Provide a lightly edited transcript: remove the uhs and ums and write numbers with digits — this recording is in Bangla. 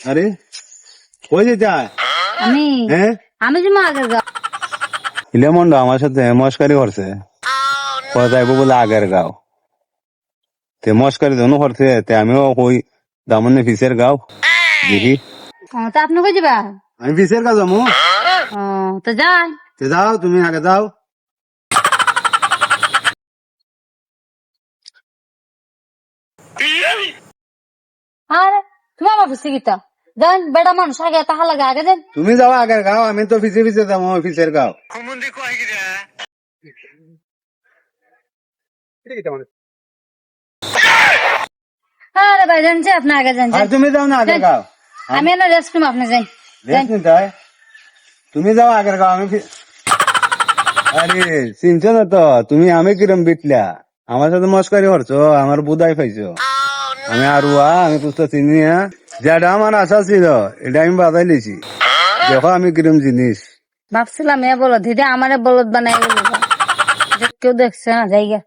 আরে কই যেতে আমি হ্যাঁ আমি যে আগের গাঁও ইলেমন্ড আমার সাথে মস্কারি করছে যাইব বলে আগের গাঁও তে মস্কারি ধনু করছে তে আমিও কই দামনে ফিসের গাঁও দেখি তা আপনি কই যাবা আমি ফিসের গাঁও যাবো তো যাই তে যাও তুমি আগে যাও আরে তুমি আমার বুঝতে গীতা যান বেটা মানুষ আগে তাহা লাগে আগে যান তুমি যাও আগের গাঁও আমি তো ফিসে ফিসে যাবো ফিসের গাঁও আরে ভাই জানছে আপনি আগে যান আর তুমি যাও না আগের গাঁও আমি না রেস্ট রুম আপনি যাই তুমি যাও আগের গাঁও আমি আরে চিনছো না তো তুমি আমি কিরম বিটলা আমার সাথে মস্কারি করছো আমার বুদাই পাইছো আমি আরুয়া আমি পুস্ত চিনি না যেটা আমার আশা ছিল এটা আমি বাজাই লিছি দেখো আমি কিরম জিনিস ভাবছিলাম এ বলো দিদি আমারে বলদ বানাই কেউ দেখছে না জায়গা